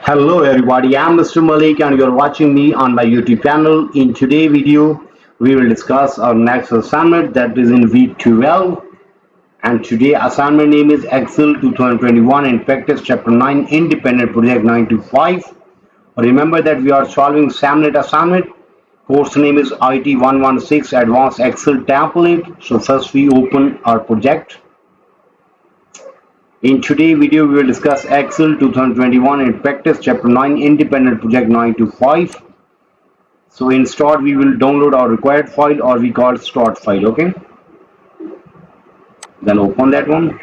Hello everybody, I'm Mr. Malik and you're watching me on my YouTube channel. In today's video, we will discuss our next assignment that is in week 12, and today assignment name is Excel 2021 in practice chapter 9 independent project 925. Remember that we are solving SIMnet assignment. Course name is IT 116 Advanced Excel Template. So first we open our project. In today's video, we will discuss Excel 2021 in practice, chapter 9, independent project 925. So in start, we will download our required file, or we call start file, okay? Then open that one.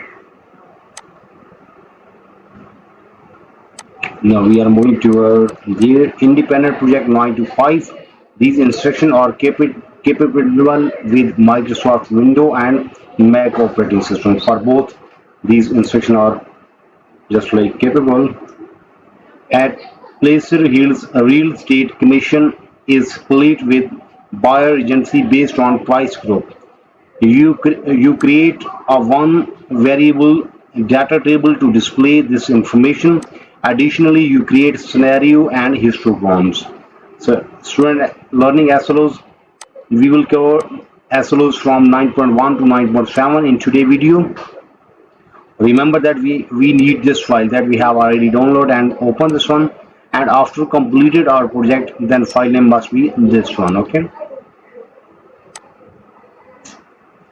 Now we are moving toward the independent project 925. These instructions are capable with Microsoft Windows and Mac operating system. For both, these instructions are just like capable. At Placer Hills, a real estate commission is split with buyer agency based on price group. You create a one variable data table to display this information. Additionally, you create scenario and histograms. So, student learning SLOs, we will cover SLOs from 9.1 to 9.7 in today's video. Remember that we need this file that we have already downloaded and open this one, and after completed our project, then file name must be this one, okay?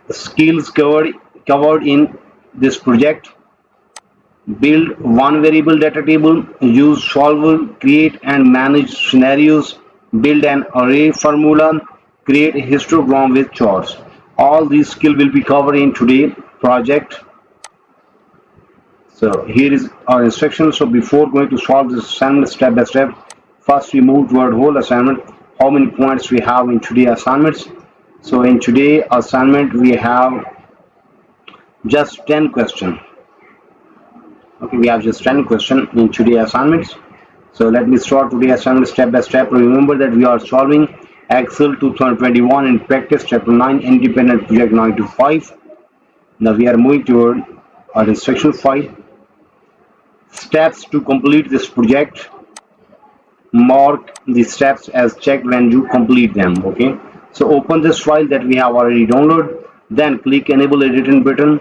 The skills covered in this project: build one variable data table, use solver, create and manage scenarios, build an array formula, create a histogram with charts. All these skills will be covered in today's project. So here is our instruction. So before going to solve this assignment step by step, first we move toward whole assignment. How many points we have in today's assignments? So in today's assignment we have just 10 questions. Okay, we have just 10 questions in today's assignments. So let me start today's assignment step by step. Remember that we are solving Excel 2021 in practice chapter 9 independent project 925. Now we are moving toward our instruction file. Steps to complete this project: mark the steps as checked when you complete them, okay? So open this file that we have already downloaded, then click enable editing button,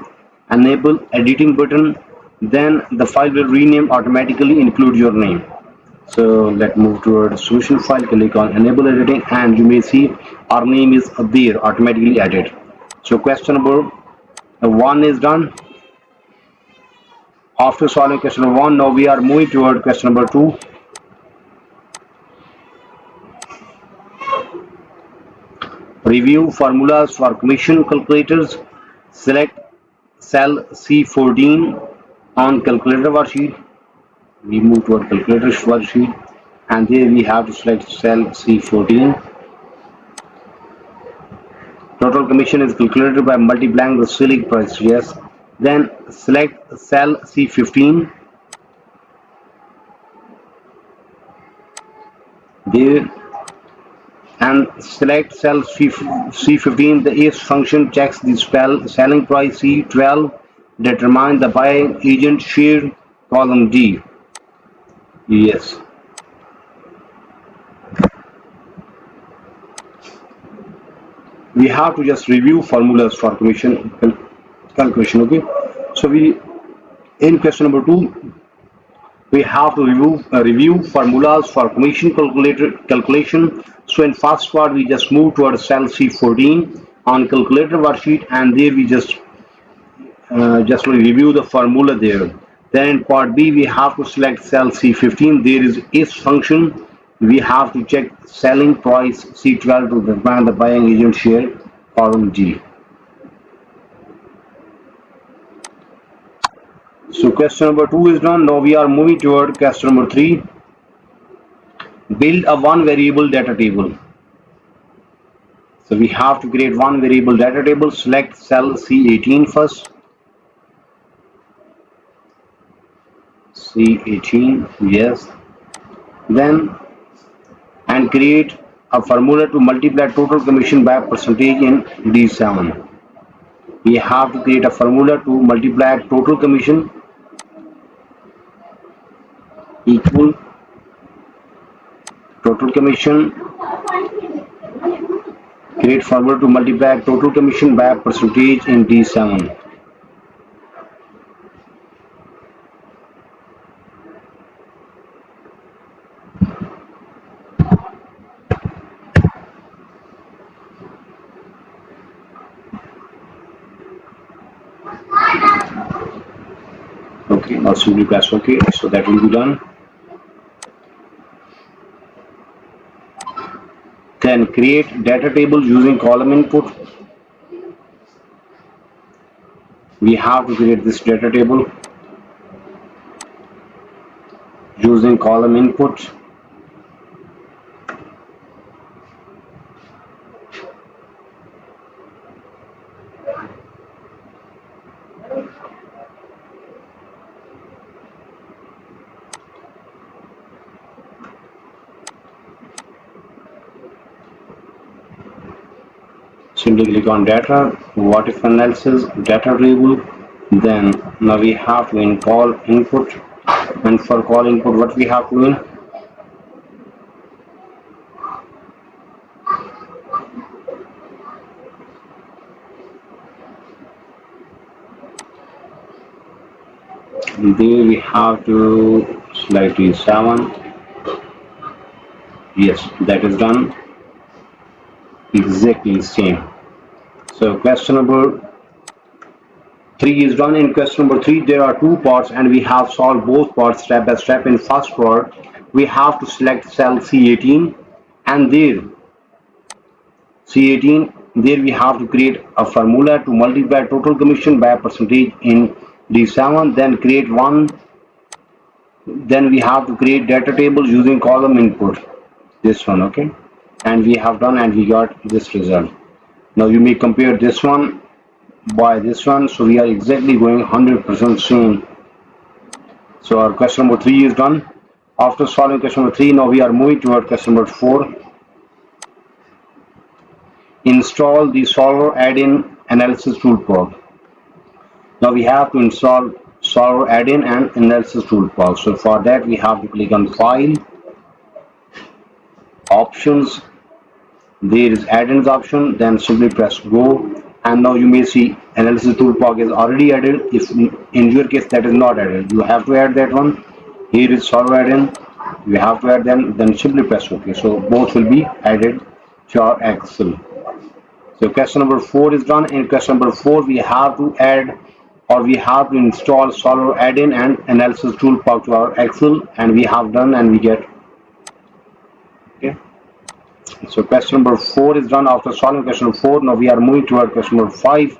then the file will rename automatically, include your name. So let's move toward solution file, click on enable editing, and you may see our name is there automatically added. So question number 1 is done. After solving question number 1, now we are moving toward question number 2. Review formulas for commission calculators. Select cell C14 on calculator worksheet. We move toward calculator worksheet, and there we have to select cell C14. Total commission is calculated by multiplying the selling price. Yes. Then select cell C15. There, and select cell C15. The if function checks the selling price. C12 determine the buying agent share, column D. Yes. We have to just review formulas for commission calculation, okay? So in question number 2, we have to review formulas for commission calculation. So in first part, we just move toward cell C14 on calculator worksheet, and there we just review the formula there. Then in part B, we have to select cell C15. There is if function. We have to check selling price C12 to determine the buying agent share, column G. So question number 2 is done. Now we are moving toward question number 3. Build a one variable data table. So we have to create one variable data table. Select cell C18 first. C18, yes. Then and create a formula to multiply total commission by percentage in D7. We have to create a formula to multiply total commission equal total commission, create formula to multiply total commission by percentage in D7. Okay, now simply press OK, so that will be done. Then create data table using column input. We have to create this data table using column input. Simply click on data, what if analysis, data table. Then now we have to call input, and for call input what we have to do, there we have to select E7. Yes, that is done. Exactly same. So question number 3 is done. In question number 3 there are two parts and we have solved both parts step by step. In first part we have to select cell C18, and there C18, there we have to create a formula to multiply total commission by a percentage in D7. Then create one, then we have to create data table using column input, this one. Okay, and we have done and we got this result. Now you may compare this one by this one, so we are exactly going 100% same. So our question number 3 is done. After solving question number 3, now we are moving toward question number 4. Install the solver add-in analysis toolpath. Now we have to install solver add-in and analysis toolpath. So for that we have to click on file, options, there is add-ins option, then simply press go, and now you may see analysis toolpath is already added. If in your case that is not added, you have to add that one. Here is solver add-in, you have to add them, then simply press OK. So both will be added to our Excel. So question number 4 is done. In question number 4 we have to add, or we have to install solver add-in and analysis toolpath to our Excel, and we have done and we get. Okay, so question number 4 is done. After solving question number 4, now we are moving toward question number 5.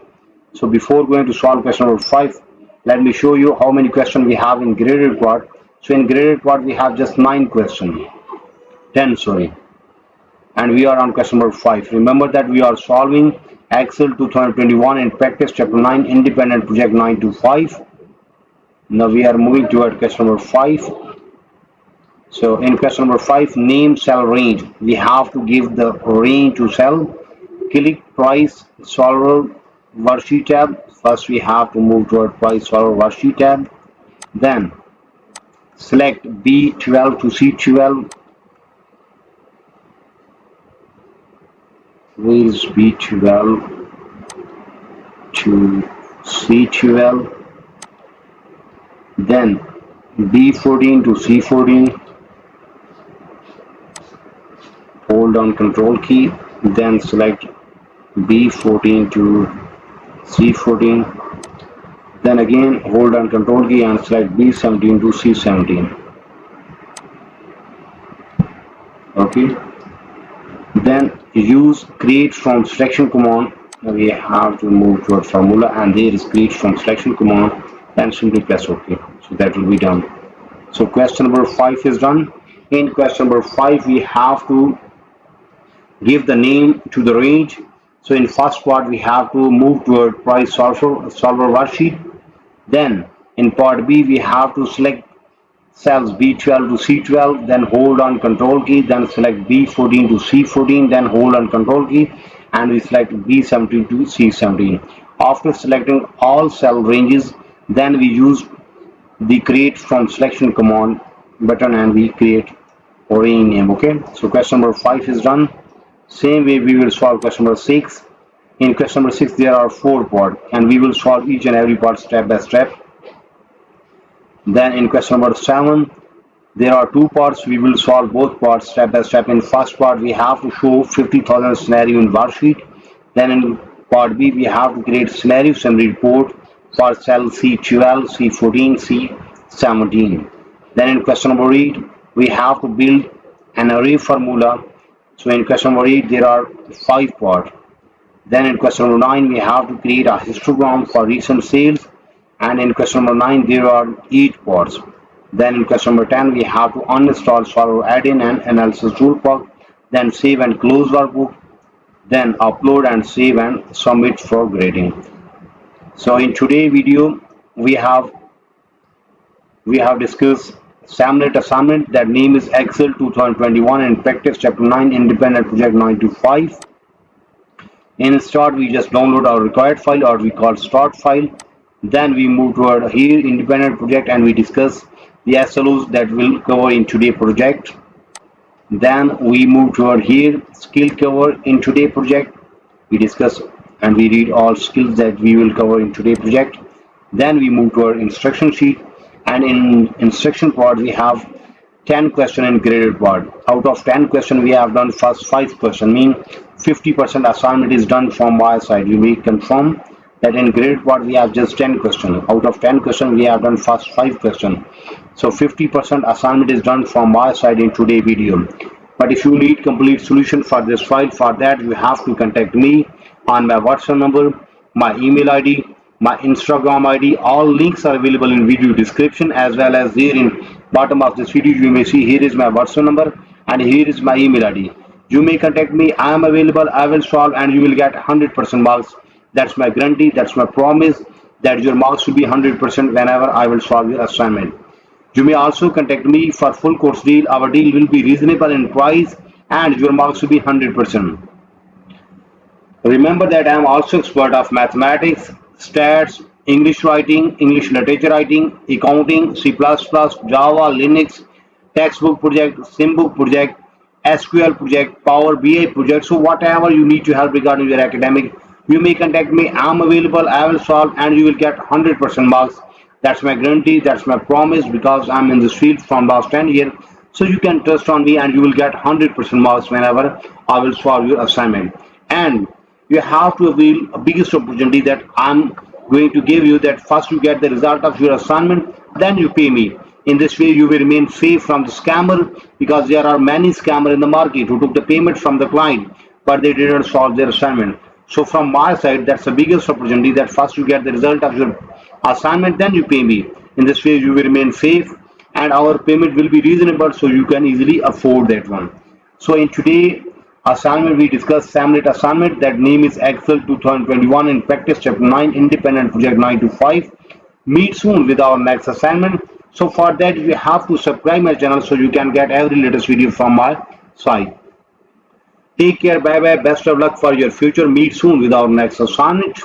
So before going to solve question number 5, let me show you how many questions we have in graded part. So in graded part we have just 9 questions, 10 sorry, and we are on question number 5. Remember that we are solving Excel 2021 in practice chapter 9 independent project 925. Now we are moving toward question number 5. So in question number 5, name cell range, we have to give the range to cell. Click price solver worksheet tab. First we have to move toward price solver worksheet tab, then select B12 to C12. Where is B12 to C12? Then B14 to C14. Hold down control key, then select B14 to C14. Then again hold down control key and select B17 to C17. Okay. Then use create from selection command. We have to move toward formula, and there is create from selection command, and simply press OK. So that will be done. So question number 5 is done. In question number 5 we have to give the name to the range. So in first part we have to move toward price solver worksheet. Then in part B we have to select cells B12 to C12, then hold on control key, then select B14 to C14, then hold on control key, and we select B17 to C17. After selecting all cell ranges, then we use the create from selection command button and we create rename. Okay, so question number 5 is done. Same way we will solve question number 6. In question number 6 there are 4 parts and we will solve each and every part step by step. Then in question number 7 there are 2 parts. We will solve both parts step by step. In first part we have to show 50,000 scenario in worksheet. Then in part B we have to create scenario summary report for cell C12, C14, C17. Then in question number 8 we have to build an array formula. So in question number 8 there are 5 parts. Then in question number 9 we have to create a histogram for recent sales, and in question number 9 there are 8 parts. Then in question number 10 we have to uninstall solver add-in and analysis toolbox, then save and close workbook, then upload and save and submit for grading. So in today's video we have discussed SIMnet assignment, that name is Excel 2021 and practice chapter 9 independent project 9 to 5. In start we just download our required file, or we call start file. Then we move toward here independent project and we discuss the SLOs that will cover in today project. Then we move toward here skill cover in today project. We discuss and we read all skills that we will cover in today project. Then we move toward instruction sheet, and in instruction part we have 10 question in graded part. Out of 10 question we have done first 5 question, mean 50% assignment is done from my side. You may confirm that in graded part we have just 10 question. Out of 10 question we have done first 5 question. So 50% assignment is done from my side in today's video. But if you need complete solution for this file, for that you have to contact me on my WhatsApp number, my email ID, my Instagram ID. All links are available in video description, as well as here in bottom of this video you may see here is my WhatsApp number and here is my email ID. You may contact me. I am available. I will solve and you will get 100% marks. That's my guarantee. That's my promise that your marks will be 100% whenever I will solve your assignment. You may also contact me for full course deal. Our deal will be reasonable in price and your marks will be 100%. Remember that I am also expert of mathematics, stats, English writing, English literature writing, accounting, C++, Java, Linux, textbook project, SIMbook project, SQL project, Power BI project. So whatever you need to help regarding your academic, you may contact me. I am available. I will solve and you will get 100% marks. That's my guarantee. That's my promise, because I'm in this field from last 10 years. So you can trust on me and you will get 100% marks whenever I will solve your assignment. And you have to avail a biggest opportunity that I'm going to give you, that first you get the result of your assignment, then you pay me. In this way you will remain safe from the scammer, because there are many scammers in the market who took the payment from the client but they didn't solve their assignment. So from my side, that's the biggest opportunity, that first you get the result of your assignment, then you pay me. In this way you will remain safe and our payment will be reasonable, so you can easily afford that one. So in today assignment we discuss SIMnet assignment, that name is Excel 2021 in practice chapter 9 independent project 9 to 5. Meet soon with our next assignment. So for that you have to subscribe my channel so you can get every latest video from my side. Take care, bye bye, best of luck for your future. Meet soon with our next assignment.